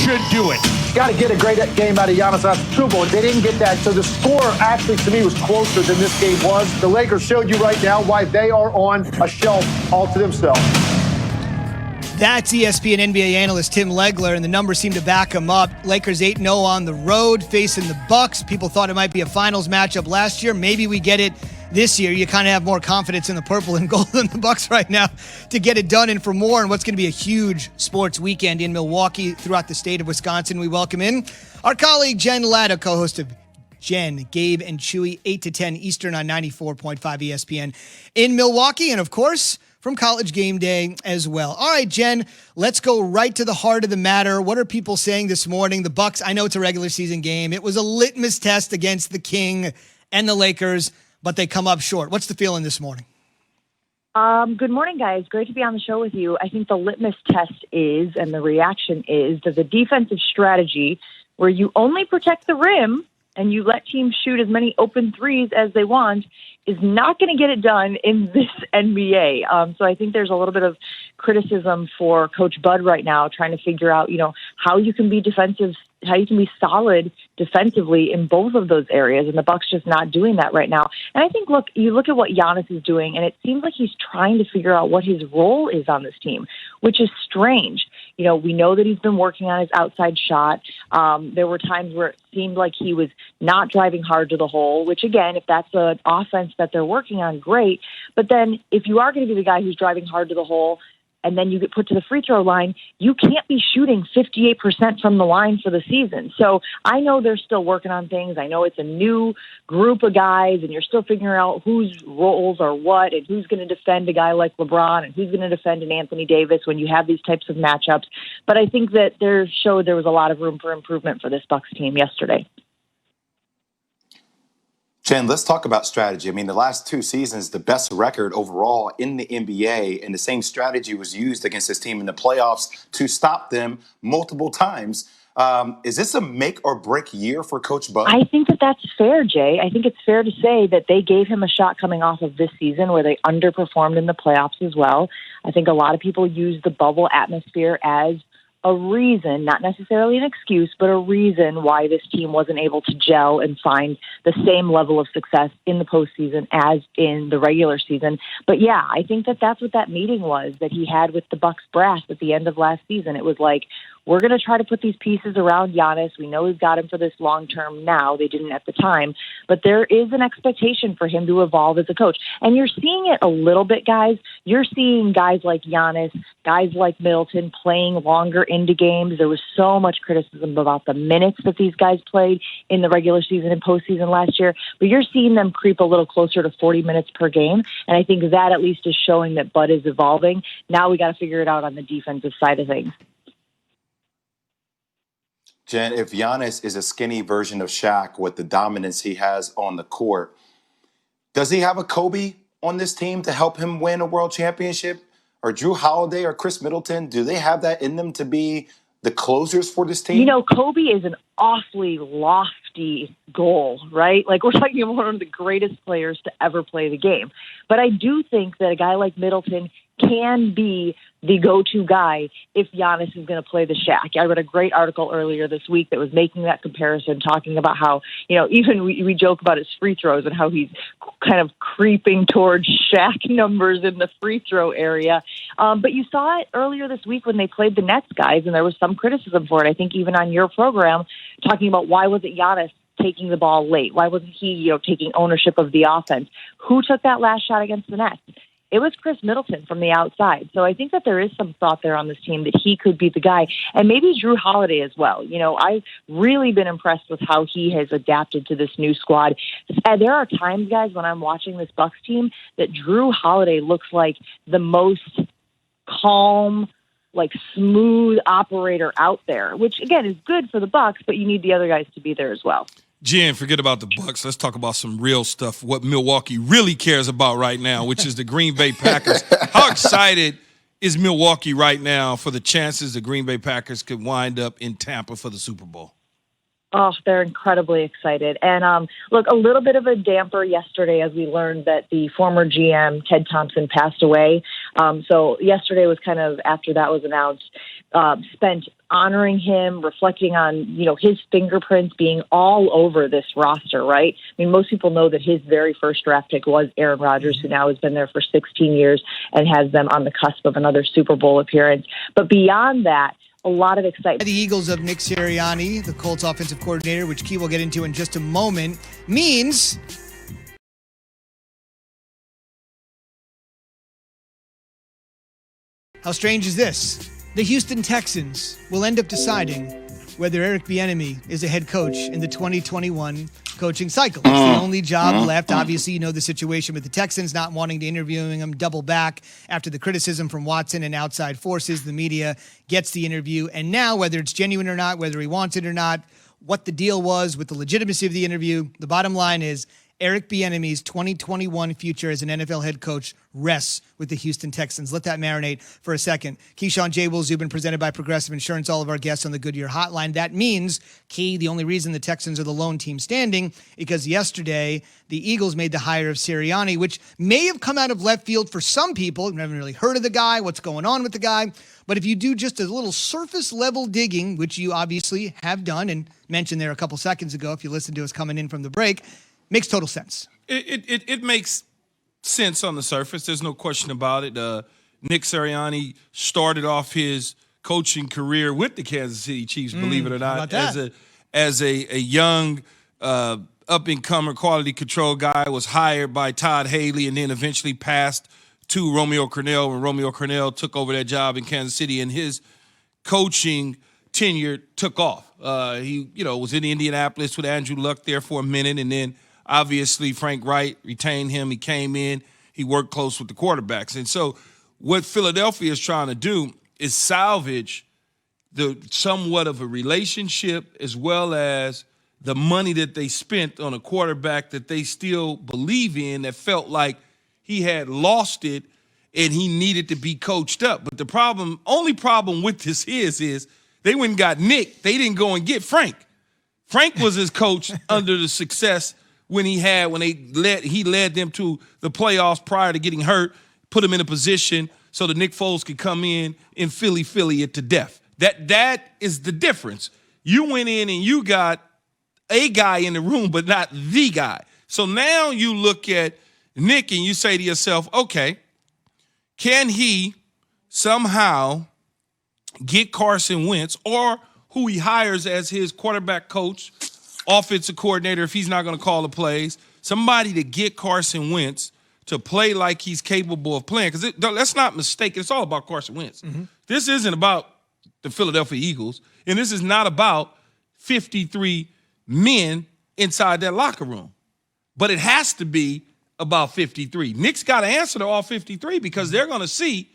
should do it. Got to get a great game out of Giannis Antetokounmpo. They didn't get that, so the score actually to me was closer than this game was. The Lakers showed you right now why they are on a shelf all to themselves. That's ESPN NBA analyst Tim Legler, and the numbers seem to back him up. Lakers 8-0 on the road facing the Bucks. People thought it might be a finals matchup last year. Maybe we get it this year. You kind of have more confidence in the purple and gold than the Bucks right now to get it done. And for more on what's going to be a huge sports weekend in Milwaukee throughout the state of Wisconsin, we welcome in our colleague Jen Latta, co-host of Jen, Gabe, and Chewy, 8 to 10 Eastern on 94.5 ESPN in Milwaukee. And of course, from College Game Day as well. All right, Jen, let's go right to the heart of the matter. What are people saying this morning? The Bucks, I know it's a regular season game. It was a litmus test against the King and the Lakers, but they come up short. What's the feeling this morning? Good morning, guys. Great to be on the show with you. I think the litmus test is, and the reaction is, that the defensive strategy where you only protect the rim and you let teams shoot as many open threes as they want is not going to get it done in this NBA. So I think there's a little bit of criticism for Coach Bud right now, trying to figure out, how you can be defensive, how you can be solid defensively in both of those areas. And the Bucks just not doing that right now. And I think, you look at what Giannis is doing, and it seems like he's trying to figure out what his role is on this team, which is strange. We know that he's been working on his outside shot. There were times where it seemed like he was not driving hard to the hole, which, again, if that's an offense that they're working on, great. But then if you are going to be the guy who's driving hard to the hole and then you get put to the free throw line, you can't be shooting 58% from the line for the season. So I know they're still working on things. I know it's a new group of guys, and you're still figuring out whose roles are what and who's going to defend a guy like LeBron and who's going to defend an Anthony Davis when you have these types of matchups. But I think that there was a lot of room for improvement for this Bucks team yesterday. Jen, let's talk about strategy. I mean, the last 2 seasons, the best record overall in the NBA, and the same strategy was used against this team in the playoffs to stop them multiple times. Is this a make or break year for Coach Bud? I think that's fair, Jay. I think it's fair to say that they gave him a shot coming off of this season where they underperformed in the playoffs as well. I think a lot of people use the bubble atmosphere as a reason, not necessarily an excuse, but a reason why this team wasn't able to gel and find the same level of success in the postseason as in the regular season. But yeah, I think that's what that meeting was that he had with the Bucks brass at the end of last season. It was like, we're going to try to put these pieces around Giannis. We know we've got him for this long term now. They didn't at the time. But there is an expectation for him to evolve as a coach. And you're seeing it a little bit, guys. You're seeing guys like Giannis, guys like Middleton playing longer into games. There was so much criticism about the minutes that these guys played in the regular season and postseason last year. But you're seeing them creep a little closer to 40 minutes per game. And I think that at least is showing that Bud is evolving. Now we got to figure it out on the defensive side of things. Jen, if Giannis is a skinny version of Shaq with the dominance he has on the court, does he have a Kobe on this team to help him win a world championship? Or Drew Holiday or Chris Middleton, do they have that in them to be the closers for this team? Kobe is an awfully lofty goal, right? Like, we're talking about one of the greatest players to ever play the game. But I do think that a guy like Middleton can be the go-to guy if Giannis is going to play the Shaq. I read a great article earlier this week that was making that comparison, talking about how, even we joke about his free throws and how he's kind of creeping towards Shaq numbers in the free throw area. But you saw it earlier this week when they played the Nets guys, and there was some criticism for it. I think even on your program, talking about why was it Giannis taking the ball late? Why wasn't he, taking ownership of the offense? Who took that last shot against the Nets? It was Chris Middleton from the outside. So I think that there is some thought there on this team that he could be the guy. And maybe Drew Holiday as well. I've really been impressed with how he has adapted to this new squad. There are times, guys, when I'm watching this Bucks team that Drew Holiday looks like the most calm, smooth operator out there, which, again, is good for the Bucks, but you need the other guys to be there as well. Jen, forget about the Bucks. Let's talk about some real stuff, what Milwaukee really cares about right now, which is the Green Bay Packers. How excited is Milwaukee right now for the chances the Green Bay Packers could wind up in Tampa for the Super Bowl? Oh, they're incredibly excited. And look, a little bit of a damper yesterday as we learned that the former GM, Ted Thompson, passed away. So yesterday was kind of, after that was announced, spent honoring him, reflecting on, his fingerprints being all over this roster, right? I mean, most people know that his very first draft pick was Aaron Rodgers, who now has been there for 16 years and has them on the cusp of another Super Bowl appearance. But beyond that, a lot of excitement. The Eagles of Nick Sirianni, the Colts offensive coordinator, which Key will get into in just a moment, means how strange is this? The Houston Texans will end up deciding whether Eric Bieniemy is a head coach in the 2021 coaching cycle. It's the only job left. Obviously, you know the situation with the Texans not wanting to interviewing him double back after the criticism from Watson and outside forces. The media gets the interview. And now, whether it's genuine or not, whether he wants it or not, what the deal was with the legitimacy of the interview, the bottom line is Eric Bieniemy's 2021 future as an NFL head coach rests with the Houston Texans. Let that marinate for a second. Keyshawn J. Will Zubin, presented by Progressive Insurance, all of our guests on the Goodyear Hotline. That means, Key, the only reason the Texans are the lone team standing, because yesterday the Eagles made the hire of Sirianni, which may have come out of left field for some people. I've never really heard of the guy, what's going on with the guy. But if you do just a little surface level digging, which you obviously have done and mentioned there a couple seconds ago, if you listened to us coming in from the break, makes total sense. It makes sense on the surface. There's no question about it. Nick Sirianni started off his coaching career with the Kansas City Chiefs, believe it or not, as a young up-and-comer quality control guy, was hired by Todd Haley and then eventually passed to Romeo Crennel when Romeo Crennel took over that job in Kansas City, and his coaching tenure took off. He was in Indianapolis with Andrew Luck there for a minute, and then obviously Frank Wright retained him. He came in. He worked close with the quarterbacks. And so what Philadelphia is trying to do is salvage the somewhat of a relationship as well as the money that they spent on a quarterback that they still believe in, that felt like he had lost it and he needed to be coached up. But the only problem with this is they went and got Nick. They didn't go and get Frank. Frank was his coach under the success he led them to the playoffs prior to getting hurt, put him in a position so that Nick Foles could come in and Philly it to death. That is the difference. You went in and you got a guy in the room, but not the guy. So now you look at Nick and you say to yourself, okay, can he somehow get Carson Wentz, or who he hires as his quarterback coach, offensive coordinator, if he's not going to call the plays, somebody to get Carson Wentz to play like he's capable of playing? Because let's not mistake it. It's all about Carson Wentz. Mm-hmm. This isn't about the Philadelphia Eagles, and this is not about 53 men inside that locker room. But it has to be about 53. Nick's got to answer to all 53 because they're going to see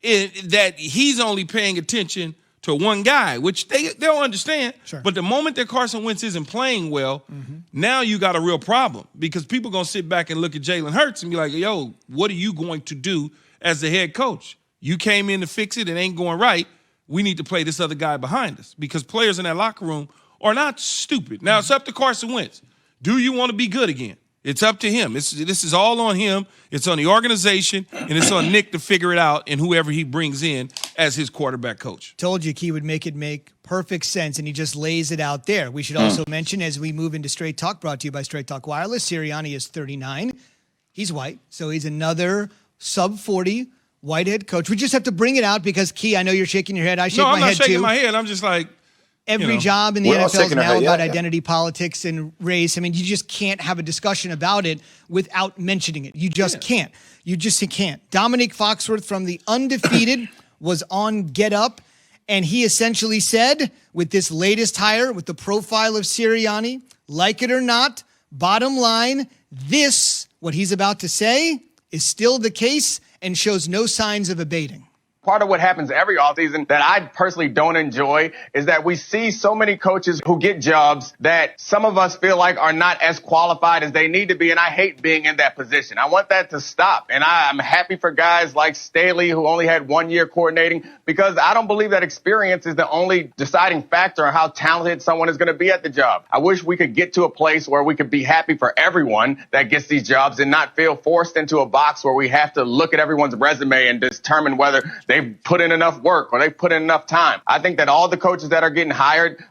that he's only paying attention to one guy, which they'll understand. Sure. But the moment that Carson Wentz isn't playing well, now you got a real problem, because people are going to sit back and look at Jalen Hurts and be like, yo, what are you going to do as the head coach? You came in to fix it. It ain't going right. We need to play this other guy behind us, because players in that locker room are not stupid. Now, it's up to Carson Wentz. Do you want to be good again? It's up to him. This is all on him. It's on the organization, and it's on Nick to figure it out, and whoever he brings in as his quarterback coach. Told you Key would make perfect sense, and he just lays it out there. We should also mention, as we move into Straight Talk, brought to you by Straight Talk Wireless, Sirianni is 39. He's white, so he's another sub-40 white head coach. We just have to bring it out because, Key, I know you're shaking your head. I shake my head, too. No, I'm not shaking my head. I'm just like, every job in the NFL is now about identity politics and race. I mean, you just can't have a discussion about it without mentioning it. You just can't. You just can't. Dominique Foxworth from The Undefeated was on Get Up, and he essentially said, with this latest hire, with the profile of Sirianni, like it or not, bottom line, what he's about to say, is still the case and shows no signs of abating. Part of what happens every offseason that I personally don't enjoy is that we see so many coaches who get jobs that some of us feel like are not as qualified as they need to be, and I hate being in that position. I want that to stop, and I'm happy for guys like Staley, who only had 1 year coordinating, because I don't believe that experience is the only deciding factor on how talented someone is going to be at the job. I wish we could get to a place where we could be happy for everyone that gets these jobs and not feel forced into a box where we have to look at everyone's resume and determine whether they they've put in enough work or they've put in enough time. I think that all the coaches that are getting hired